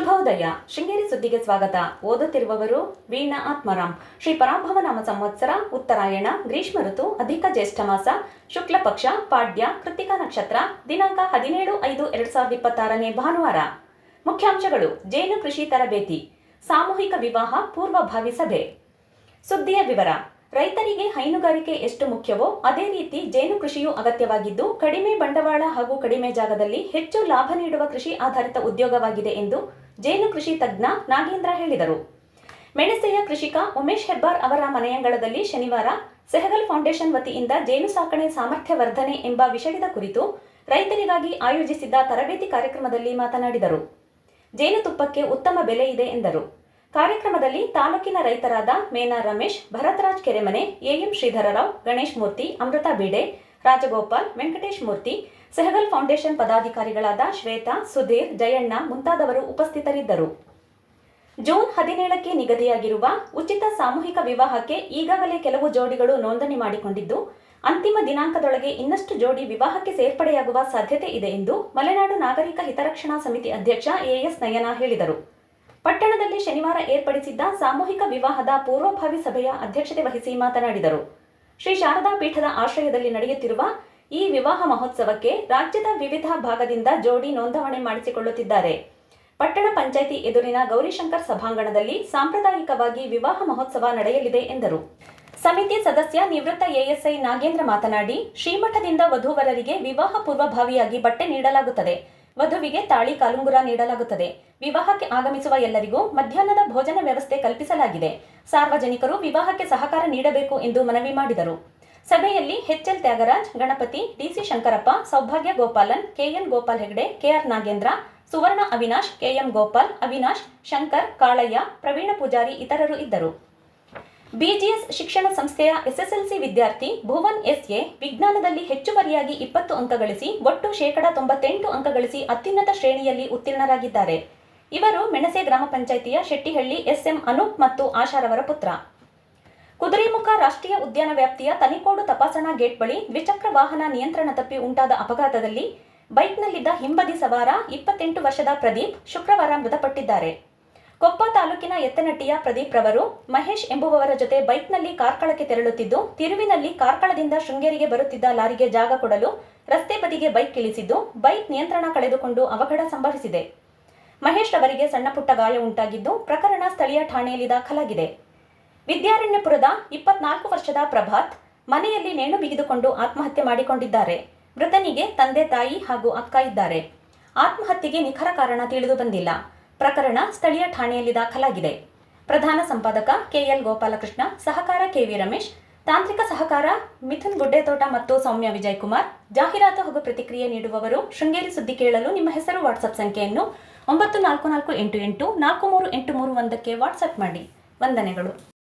ಶುಭೋದಯ. ಶೃಂಗೇರಿ ಸುದ್ದಿಗೆ ಸ್ವಾಗತ. ಓದುತ್ತಿರುವವರು ವೀಣಾ ಆತ್ಮಾರಾಮ್. ಶ್ರೀ ಪರಾಭವ ನಾಮ ಸಂವತ್ಸರ, ಉತ್ತರಾಯಣ, ಗ್ರೀಷ್ಮ ಋತು, ಅಧಿಕ ಜ್ಯೇಷ್ಠ ಮಾಸ, ಶುಕ್ಲ ಪಕ್ಷ, ಪಾಡ್ಯ, ಕೃತಿಕಾ ನಕ್ಷತ್ರ. ದಿನಾಂಕ 17/5/2026 ಭಾನುವಾರ. ಮುಖ್ಯಾಂಶಗಳು: ಜೇನು ಕೃಷಿ ತರಬೇತಿ, ಸಾಮೂಹಿಕ ವಿವಾಹ ಪೂರ್ವಭಾವಿ ಸಭೆ. ಸುದ್ದಿಯ ವಿವರ. ರೈತರಿಗೆ ಹೈನುಗಾರಿಕೆ ಎಷ್ಟು ಮುಖ್ಯವೋ ಅದೇ ರೀತಿ ಜೇನು ಕೃಷಿಯೂ ಅಗತ್ಯವಾಗಿದ್ದು, ಕಡಿಮೆ ಬಂಡವಾಳ ಹಾಗೂ ಕಡಿಮೆ ಜಾಗದಲ್ಲಿ ಹೆಚ್ಚು ಲಾಭ ನೀಡುವ ಕೃಷಿ ಆಧಾರಿತ ಉದ್ಯೋಗವಾಗಿದೆ ಎಂದು ಜೇನು ಕೃಷಿ ತಜ್ಞ ನಾಗೇಂದ್ರ ಹೇಳಿದರು. ಮೆಣಸೆಯ ಕೃಷಿಕ ಉಮೇಶ್ ಹೆಬ್ಬಾರ್ ಅವರ ಮನೆಯಂಗಳದಲ್ಲಿ ಶನಿವಾರ ಸೆಹಗಲ್ ಫೌಂಡೇಶನ್ ವತಿಯಿಂದ ಜೇನು ಸಾಕಣೆ ಸಾಮರ್ಥ್ಯ ವರ್ಧನೆ ಎಂಬ ವಿಷಯದ ಕುರಿತು ರೈತರಿಗಾಗಿ ಆಯೋಜಿಸಿದ್ದ ತರಬೇತಿ ಕಾರ್ಯಕ್ರಮದಲ್ಲಿ ಮಾತನಾಡಿದರು. ಜೇನುತುಪ್ಪಕ್ಕೆ ಉತ್ತಮ ಬೆಲೆ ಇದೆ ಎಂದರು. ಕಾರ್ಯಕ್ರಮದಲ್ಲಿ ತಾಲೂಕಿನ ರೈತರಾದ ಮೇನಾ ರಮೇಶ್, ಭರತರಾಜ್ ಕೆರೆಮನೆ, ಎಎಂ ಶ್ರೀಧರರಾವ್, ಗಣೇಶ್ ಮೂರ್ತಿ, ಅಮೃತ ಬೀಡೆ, ರಾಜಗೋಪಾಲ್, ವೆಂಕಟೇಶ್ ಮೂರ್ತಿ, ಸೆಹಗಲ್ ಫೌಂಡೇಶನ್ ಪದಾಧಿಕಾರಿಗಳಾದ ಶ್ವೇತಾ, ಸುಧೀರ್, ಜಯಣ್ಣ ಮುಂತಾದವರು ಉಪಸ್ಥಿತರಿದ್ದರು. ಜೂನ್ 17ಕ್ಕೆ ನಿಗದಿಯಾಗಿರುವ ಉಚಿತ ಸಾಮೂಹಿಕ ವಿವಾಹಕ್ಕೆ ಈಗಾಗಲೇ ಕೆಲವು ಜೋಡಿಗಳು ನೋಂದಣಿ ಮಾಡಿಕೊಂಡಿದ್ದು, ಅಂತಿಮ ದಿನಾಂಕದೊಳಗೆ ಇನ್ನಷ್ಟು ಜೋಡಿ ವಿವಾಹಕ್ಕೆ ಸೇರ್ಪಡೆಯಾಗುವ ಸಾಧ್ಯತೆ ಇದೆ ಎಂದು ಮಲೆನಾಡು ನಾಗರಿಕ ಹಿತರಕ್ಷಣಾ ಸಮಿತಿ ಅಧ್ಯಕ್ಷ ಎಎಸ್ ನಯನ ಹೇಳಿದರು. ಪಟ್ಟಣದಲ್ಲಿ ಶನಿವಾರ ಏರ್ಪಡಿಸಿದ್ದ ಸಾಮೂಹಿಕ ವಿವಾಹದ ಪೂರ್ವಭಾವಿ ಸಭೆಯ ಅಧ್ಯಕ್ಷತೆ ವಹಿಸಿ ಮಾತನಾಡಿದರು. ಶ್ರೀ ಶಾರದಾ ಪೀಠದ ಆಶ್ರಯದಲ್ಲಿ ನಡೆಯುತ್ತಿರುವ ಈ ವಿವಾಹ ಮಹೋತ್ಸವಕ್ಕೆ ರಾಜ್ಯದ ವಿವಿಧ ಭಾಗದಿಂದ ಜೋಡಿ ನೋಂದಣಿ ಮಾಡಿಸಿಕೊಳ್ಳುತ್ತಿದ್ದಾರೆ. ಪಟ್ಟಣ ಪಂಚಾಯಿತಿ ಎದುರಿನ ಗೌರಿಶಂಕರ್ ಸಭಾಂಗಣದಲ್ಲಿ ಸಾಂಪ್ರದಾಯಿಕವಾಗಿ ವಿವಾಹ ಮಹೋತ್ಸವ ನಡೆಯಲಿದೆ ಎಂದರು. ಸಮಿತಿ ಸದಸ್ಯ ನಿವೃತ್ತ ಎಎಸ್ಐ ನಾಗೇಂದ್ರ ಮಾತನಾಡಿ, ಶ್ರೀಮಠದಿಂದ ವಧೂವರರಿಗೆ ವಿವಾಹ ಪೂರ್ವಭಾವಿಯಾಗಿ ಬಟ್ಟೆ ನೀಡಲಾಗುತ್ತದೆ. ವಧುವಿಗೆ ತಾಳಿ ಕಾಲುಂಗುರ ನೀಡಲಾಗುತ್ತದೆ. ವಿವಾಹಕ್ಕೆ ಆಗಮಿಸುವ ಎಲ್ಲರಿಗೂ ಮಧ್ಯಾಹ್ನದ ಭೋಜನ ವ್ಯವಸ್ಥೆ ಕಲ್ಪಿಸಲಾಗಿದೆ. ಸಾರ್ವಜನಿಕರು ವಿವಾಹಕ್ಕೆ ಸಹಕಾರ ನೀಡಬೇಕು ಎಂದು ಮನವಿ ಮಾಡಿದರು. ಸಭೆಯಲ್ಲಿ ಎಚ್ಎಲ್ ತ್ಯಾಗರಾಜ್, ಗಣಪತಿ, ಡಿಸಿ ಶಂಕರಪ್ಪ, ಸೌಭಾಗ್ಯ ಗೋಪಾಲನ್, ಕೆಎನ್ ಗೋಪಾಲ್ ಹೆಗಡೆ, ಕೆಆರ್ ನಾಗೇಂದ್ರ, ಸುವರ್ಣ ಅವಿನಾಶ್, ಕೆಎಂ ಗೋಪಾಲ್, ಅವಿನಾಶ್, ಶಂಕರ್, ಕಾಳಯ್ಯ, ಪ್ರವೀಣ ಪೂಜಾರಿ ಇತರರು ಇದ್ದರು. ಬಿಜಿಎಸ್ ಶಿಕ್ಷಣ ಸಂಸ್ಥೆಯ ಎಸ್ಎಸ್ಎಲ್ಸಿ ವಿದ್ಯಾರ್ಥಿ ಭುವನ್ ಎಸ್ಎ ವಿಜ್ಞಾನದಲ್ಲಿ ಹೆಚ್ಚುವರಿಯಾಗಿ 20 ಅಂಕ ಗಳಿಸಿ ಒಟ್ಟು 98% ಅಂಕ ಗಳಿಸಿ ಅತ್ಯುನ್ನತ ಶ್ರೇಣಿಯಲ್ಲಿ ಉತ್ತೀರ್ಣರಾಗಿದ್ದಾರೆ. ಇವರು ಮೆಣಸೆ ಗ್ರಾಮ ಪಂಚಾಯಿತಿಯ ಶೆಟ್ಟಿಹಳ್ಳಿ ಎಸ್ಎಂ ಅನೂಪ್ ಮತ್ತು ಆಶಾರವರ ಪುತ್ರ. ಕುದುರೆಮುಖ ರಾಷ್ಟ್ರೀಯ ಉದ್ಯಾನ ವ್ಯಾಪ್ತಿಯ ತನಿಕೋಡು ತಪಾಸಣಾ ಗೇಟ್ ಬಳಿ ದ್ವಿಚಕ್ರ ವಾಹನ ನಿಯಂತ್ರಣ ತಪ್ಪಿ ಉಂಟಾದ ಅಪಘಾತದಲ್ಲಿ ಬೈಕ್ನಲ್ಲಿದ್ದ ಹಿಂಬದಿ ಸವಾರ 28 ವರ್ಷದ ಪ್ರದೀಪ್ ಶುಕ್ರವಾರ ಮೃತಪಟ್ಟಿದ್ದಾರೆ. ಕೊಪ್ಪ ತಾಲೂಕಿನ ಎತ್ತನಟ್ಟಿಯ ಪ್ರದೀಪ್ ರವರು ಮಹೇಶ್ ಎಂಬುವವರ ಜೊತೆ ಬೈಕ್ನಲ್ಲಿ ಕಾರ್ಕಳಕ್ಕೆ ತೆರಳುತ್ತಿದ್ದು, ತಿರುವಿನಲ್ಲಿ ಕಾರ್ಕಳದಿಂದ ಶೃಂಗೇರಿಗೆ ಬರುತ್ತಿದ್ದ ಲಾರಿಗೆ ಜಾಗ ಕೊಡಲು ರಸ್ತೆ ಬದಿಗೆ ಬೈಕ್ ಇಳಿಸಿದ್ದು, ಬೈಕ್ ನಿಯಂತ್ರಣ ಕಳೆದುಕೊಂಡು ಅವಘಡ ಸಂಭವಿಸಿದೆ. ಮಹೇಶ್ ರವರಿಗೆ ಸಣ್ಣಪುಟ್ಟ ಗಾಯ ಉಂಟಾಗಿದ್ದು, ಪ್ರಕರಣ ಸ್ಥಳೀಯ ಠಾಣೆಯಲ್ಲಿ ದಾಖಲಾಗಿದೆ. ವಿದ್ಯಾರಣ್ಯಪುರದ 24 ವರ್ಷದ ಪ್ರಭಾತ್ ಮನೆಯಲ್ಲಿ ನೇಣು ಬಿಗಿದುಕೊಂಡು ಆತ್ಮಹತ್ಯೆ ಮಾಡಿಕೊಂಡಿದ್ದಾರೆ. ಮೃತನಿಗೆ ತಂದೆ, ತಾಯಿ ಹಾಗೂ ಅಕ್ಕ ಇದ್ದಾರೆ. ಆತ್ಮಹತ್ಯೆಗೆ ನಿಖರ ಕಾರಣ ತಿಳಿದು ಬಂದಿಲ್ಲ. ಪ್ರಕರಣ ಸ್ಥಳೀಯ ಠಾಣೆಯಲ್ಲಿ ದಾಖಲಾಗಿದೆ. ಪ್ರಧಾನ ಸಂಪಾದಕ ಕೆಎಲ್ ಗೋಪಾಲಕೃಷ್ಣ, ಸಹಕಾರ ಕೆವಿ ರಮೇಶ್, ತಾಂತ್ರಿಕ ಸಹಕಾರ ಮಿಥುನ್ ಗುಡ್ಡೆತೋಟ ಮತ್ತು ಸೌಮ್ಯ ವಿಜಯಕುಮಾರ್. ಜಾಹೀರಾತು ಹಾಗೂ ಪ್ರತಿಕ್ರಿಯೆ ನೀಡುವವರು. ಶೃಂಗೇರಿ ಸುದ್ದಿ ಕೇಳಲು ನಿಮ್ಮ ಹೆಸರು, ವಾಟ್ಸಪ್ ಸಂಖ್ಯೆಯನ್ನು 9448843831ಕ್ಕೆ ವಾಟ್ಸಪ್ ಮಾಡಿ. ವಂದನೆಗಳು.